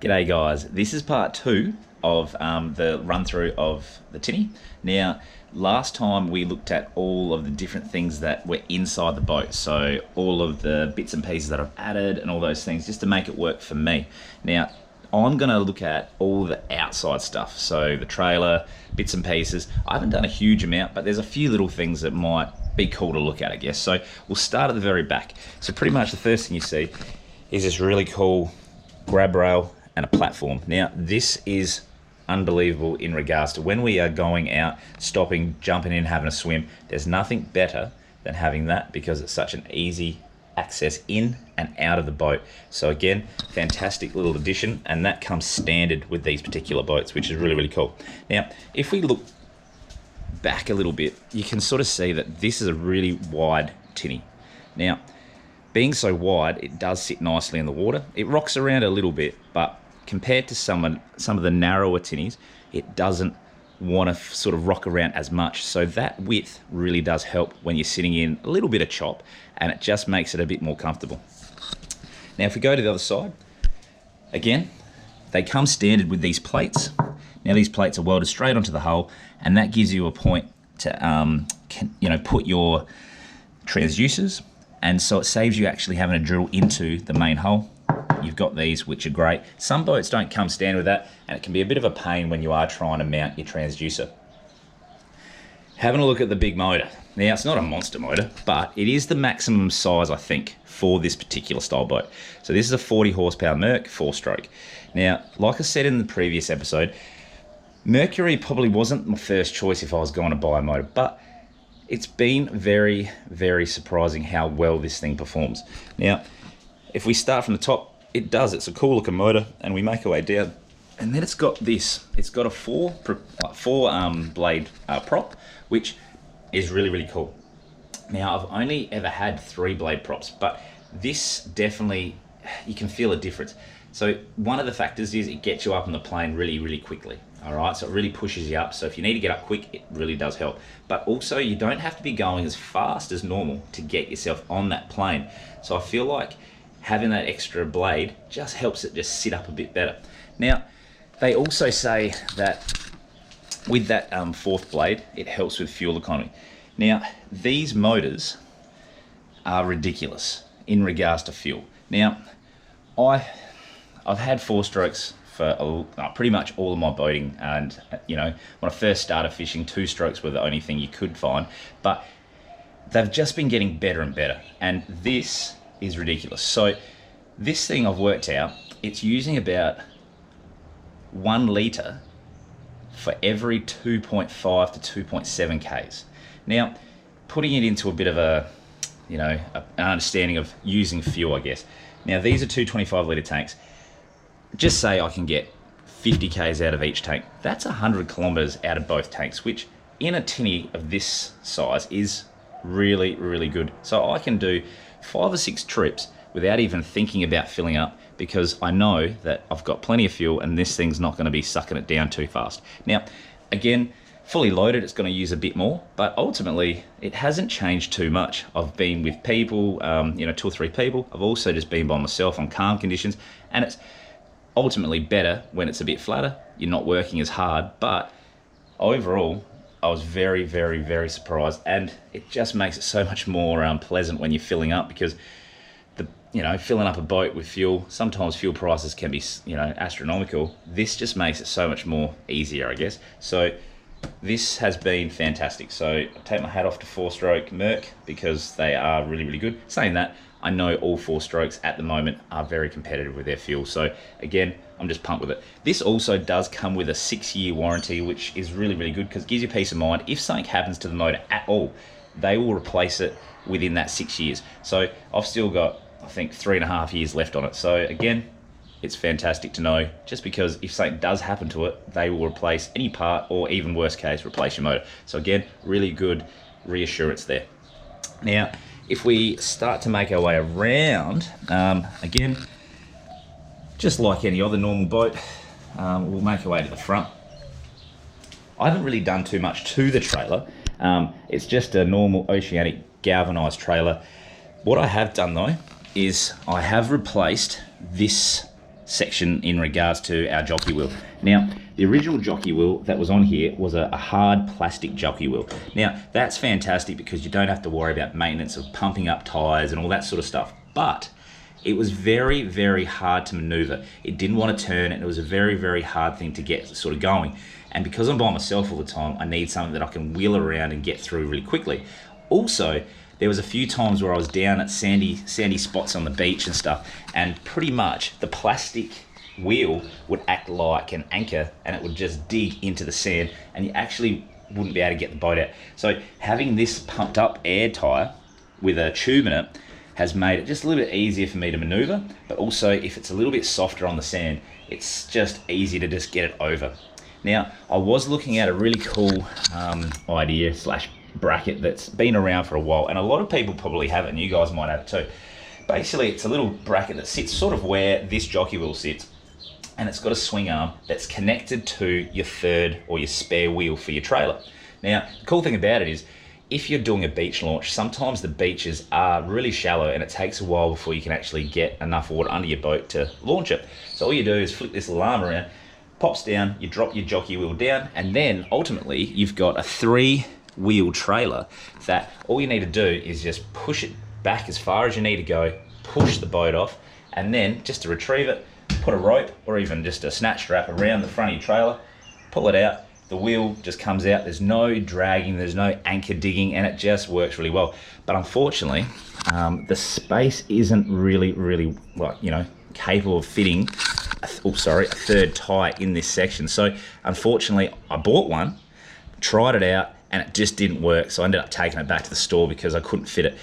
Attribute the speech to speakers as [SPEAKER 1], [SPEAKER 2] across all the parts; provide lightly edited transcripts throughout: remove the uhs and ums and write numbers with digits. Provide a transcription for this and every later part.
[SPEAKER 1] G'day guys, this is part two of the run through of the Tinny. Now, last time we looked at all of the different things that were inside the boat, so all of the bits and pieces that I've added and all those things just to make it work for me. Now, I'm going to look at all the outside stuff, so the trailer, bits and pieces. I haven't done a huge amount, but there's a few little things that might be cool to look at, I guess. So we'll start at the very back. So pretty much the first thing you see is this really cool grab rail and a platform. Now, this is unbelievable in regards to when we are going out, stopping, jumping in, having a swim. There's nothing better than having that because it's such an easy access in and out of the boat. So again, fantastic little addition, and that comes standard with these particular boats, which is really, really cool. Now, if we look back a little bit, you can sort of see that this is a really wide tinny. Now, being so wide, it does sit nicely in the water. It rocks around a little bit, but compared to some of the narrower tinnies, it doesn't want to sort of rock around as much. So that width really does help when you're sitting in a little bit of chop, and it just makes it a bit more comfortable. Now, if we go to the other side, again, they come standard with these plates. Now, these plates are welded straight onto the hull, and that gives you a point to put your transducers. And so it saves you actually having to drill into the main hull. You've got these, which are great. Some boats don't come standard with that, and it can be a bit of a pain when you are trying to mount your transducer. Having a look at the big motor. Now, it's not a monster motor, but it is the maximum size, I think, for this particular style boat. So this is a 40 horsepower Merc 4-stroke. Now, like I said in the previous episode, Mercury probably wasn't my first choice if I was going to buy a motor, but it's been very, very surprising how well this thing performs. Now, if we start from the top, it's a cool looking motor, and we make our way down. And then it's got this, it's got a four blade prop, which is really, really cool. Now, I've only ever had 3 blade props, but this definitely, you can feel a difference. So one of the factors is it gets you up on the plane really, really quickly. All right, so it really pushes you up. So if you need to get up quick, it really does help. But also, you don't have to be going as fast as normal to get yourself on that plane. So I feel like having that extra blade just helps it just sit up a bit better. Now, they also say that with that 4th blade, it helps with fuel economy. Now, these motors are ridiculous in regards to fuel. Now, I've had 4-strokes for pretty much all of my boating, and when I first started fishing, 2-strokes were the only thing you could find, but they've just been getting better and better, and this is ridiculous. So this thing I've worked out, it's using about 1 litre for every 2.5 to 2.7 Ks. Now, putting it into a bit of an understanding of using fuel, I guess. Now, these are 225 litre tanks. Just say I can get 50 Ks out of each tank. That's 100 kilometers out of both tanks, which in a tinny of this size is really, really good. So I can do 5 or 6 trips without even thinking about filling up, because I know that I've got plenty of fuel and this thing's not going to be sucking it down too fast. Now, again, fully loaded, it's going to use a bit more, but ultimately it hasn't changed too much. I've been with people, 2 or 3 people. I've also just been by myself on calm conditions, and it's ultimately better when it's a bit flatter. You're not working as hard, but overall, I was very, very, very surprised, and it just makes it so much more pleasant when you're filling up, because filling up a boat with fuel, sometimes fuel prices can be astronomical. This just makes it so much more easier, I guess. So this has been fantastic. So I take my hat off to 4-stroke Merc, because they are really, really good. Saying that, I know all 4-strokes at the moment are very competitive with their fuel. So again, I'm just pumped with it. This also does come with a 6-year warranty, which is really, really good, because it gives you peace of mind. If something happens to the motor at all, they will replace it within that 6 years. So I've still got, I think, 3.5 years left on it. So again, it's fantastic to know, just because if something does happen to it, they will replace any part, or even worst case, replace your motor. So again, really good reassurance there. Now, if we start to make our way around, again, just like any other normal boat, we'll make our way to the front. I haven't really done too much to the trailer. It's just a normal Oceanic galvanized trailer. What I have done though is I have replaced this section in regards to our jockey wheel. Now, the original jockey wheel that was on here was a hard plastic jockey wheel. Now, that's fantastic because you don't have to worry about maintenance of pumping up tyres and all that sort of stuff. But it was very, very hard to maneuver. It didn't want to turn, and it was a very, very hard thing to get sort of going. And because I'm by myself all the time, I need something that I can wheel around and get through really quickly. Also, there was a few times where I was down at sandy spots on the beach and stuff, and pretty much the plastic wheel would act like an anchor, and it would just dig into the sand, and you actually wouldn't be able to get the boat out. So having this pumped up air tyre with a tube in it has made it just a little bit easier for me to maneuver, but also if it's a little bit softer on the sand, it's just easy to just get it over. Now, I was looking at a really cool idea slash bracket that's been around for a while, and a lot of people probably have it, and you guys might have it too. Basically, it's a little bracket that sits sort of where this jockey wheel sits, and it's got a swing arm that's connected to your third or your spare wheel for your trailer. Now, the cool thing about it is, if you're doing a beach launch, sometimes the beaches are really shallow and it takes a while before you can actually get enough water under your boat to launch it. So all you do is flick this little arm around, pops down, you drop your jockey wheel down, and then ultimately you've got a 3-wheel trailer that all you need to do is just push it back as far as you need to go, push the boat off, and then just to retrieve it, put a rope or even just a snatch strap around the front of your trailer, pull it out, the wheel just comes out, there's no dragging, there's no anchor digging, and it just works really well. But unfortunately, the space isn't really, like, you know, capable of fitting a third tyre in this section. So unfortunately, I bought one, tried it out, and it just didn't work. So I ended up taking it back to the store because I couldn't fit it.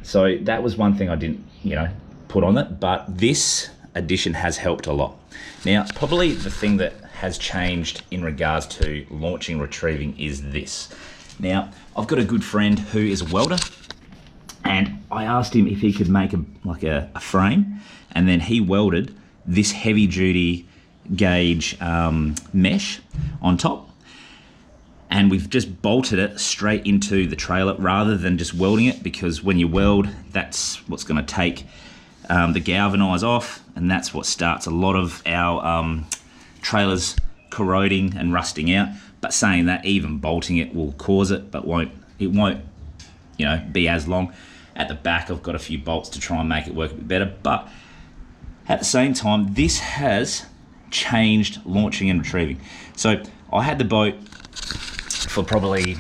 [SPEAKER 1] So that was one thing I didn't, you know, put on it, but this addition has helped a lot. Now, probably the thing that has changed in regards to launching, retrieving is this. Now, I've got a good friend who is a welder, and I asked him if he could make a frame, and then he welded this heavy duty gauge mesh on top, and we've just bolted it straight into the trailer rather than just welding it, because when you weld, that's what's going to take the galvanise off, and that's what starts a lot of our trailers corroding and rusting out. But saying that, even bolting it will cause it, but it won't, you know, be as long. At the back, I've got a few bolts to try and make it work a bit better, but at the same time, this has changed launching and retrieving. So I had the boat for probably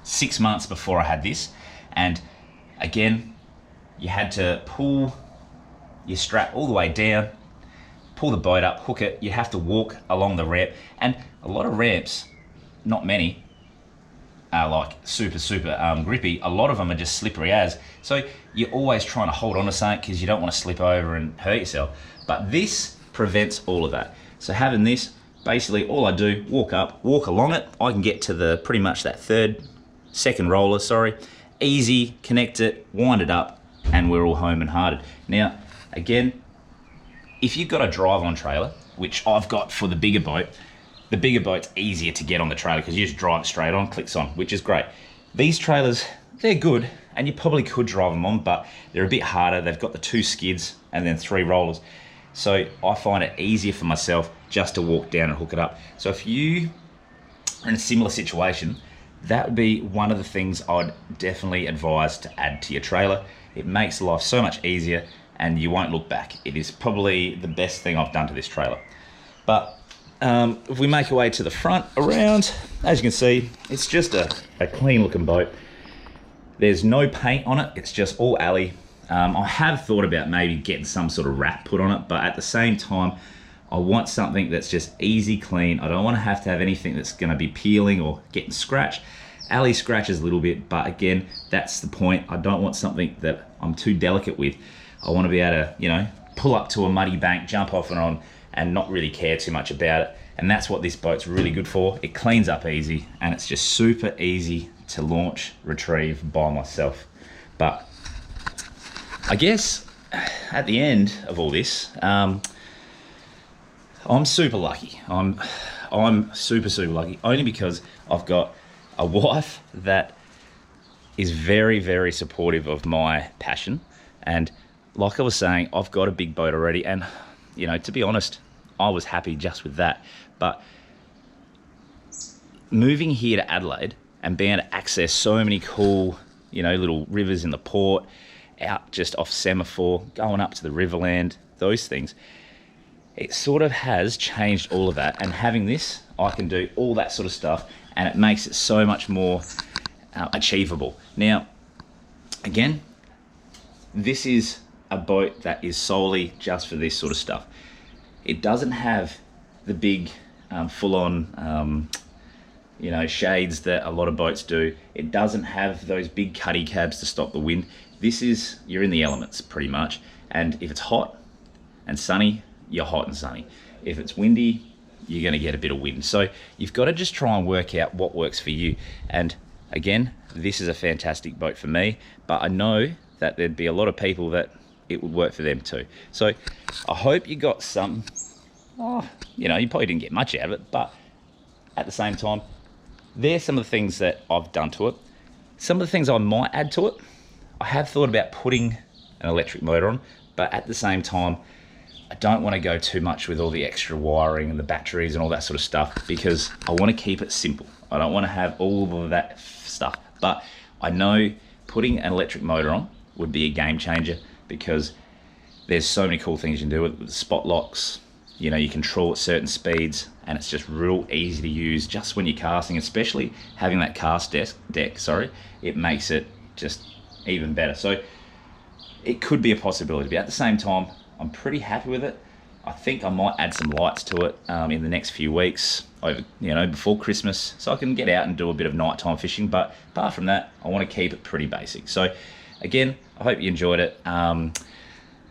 [SPEAKER 1] 6 months before I had this, and again, you had to pull your strap all the way down, pull the boat up, hook it, you have to walk along the ramp, and a lot of ramps, not many, are like super grippy. A lot of them are just slippery as, so you're always trying to hold on to something because you don't want to slip over and hurt yourself. But this prevents all of that. So having this, basically all I do, walk up, walk along it, I can get to the pretty much that second roller, easy, connect it, wind it up, and we're all home and hearted. Now, again, if you've got a drive-on trailer, which I've got for the bigger boat's easier to get on the trailer because you just drive it straight on, clicks on, which is great. These trailers, they're good, and you probably could drive them on, but they're a bit harder. They've got the 2 skids and then 3 rollers. So I find it easier for myself just to walk down and hook it up. So if you are in a similar situation, that would be one of the things I'd definitely advise to add to your trailer. It makes life so much easier, and you won't look back. It is probably the best thing I've done to this trailer. But if we make our way to the front around, as you can see, it's just a clean looking boat. There's no paint on it, it's just all alley. I have thought about maybe getting some sort of wrap put on it, but at the same time, I want something that's just easy, clean. I don't want to have anything that's going to be peeling or getting scratched. Alley scratches a little bit, but again, that's the point. I don't want something that I'm too delicate with. I want to be able to, you know, pull up to a muddy bank, jump off and on, and not really care too much about it. And that's what this boat's really good for. It cleans up easy, and it's just super easy to launch, retrieve by myself. But I guess at the end of all this, I'm super lucky. I'm super lucky, only because I've got a wife that is very supportive of my passion, and like I was saying, I've got a big boat already, and you know, to be honest, I was happy just with that. But moving here to Adelaide and being able to access so many cool, you know, little rivers in the port, out just off Semaphore, going up to the Riverland, those things, it sort of has changed all of that. And having this, I can do all that sort of stuff, and it makes it so much more achievable. Now, again, this is a boat that is solely just for this sort of stuff. It doesn't have the big full-on you know, shades that a lot of boats do. It doesn't have those big cuddy cabs to stop the wind. This is, you're in the elements pretty much, and if it's hot and sunny, you're hot and sunny. If it's windy, you're going to get a bit of wind. So you've got to just try and work out what works for you. And again, this is a fantastic boat for me, but I know that there'd be a lot of people that it would work for them too. So I hope you got some, you know, you probably didn't get much out of it, but at the same time, there's some of the things that I've done to it. Some of the things I might add to it, I have thought about putting an electric motor on, but at the same time, I don't want to go too much with all the extra wiring and the batteries and all that sort of stuff, because I want to keep it simple. I don't want to have all of that stuff. But I know putting an electric motor on would be a game changer, because there's so many cool things you can do with spot locks. You know, you control at certain speeds, and it's just real easy to use just when you're casting, especially having that cast deck, it makes it just even better. So it could be a possibility, but at the same time, I'm pretty happy with it. I think I might add some lights to it in the next few weeks, over, you know, before Christmas, so I can get out and do a bit of nighttime fishing. But apart from that, I want to keep it pretty basic. So again, I hope you enjoyed it.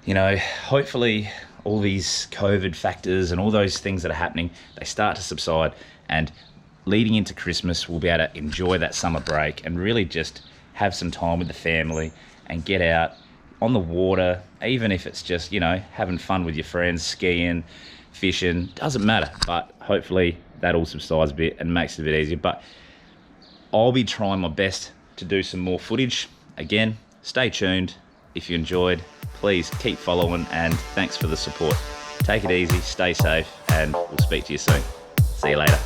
[SPEAKER 1] You know, hopefully all these COVID factors and all those things that are happening, they start to subside, and leading into Christmas, we'll be able to enjoy that summer break and really just have some time with the family and get out on the water, even if it's just, you know, having fun with your friends, skiing, fishing, doesn't matter. But hopefully that all subsides a bit and makes it a bit easier. But I'll be trying my best to do some more footage. Again, stay tuned. If you enjoyed, please keep following, and thanks for the support. Take it easy, stay safe, and we'll speak to you soon. See you later.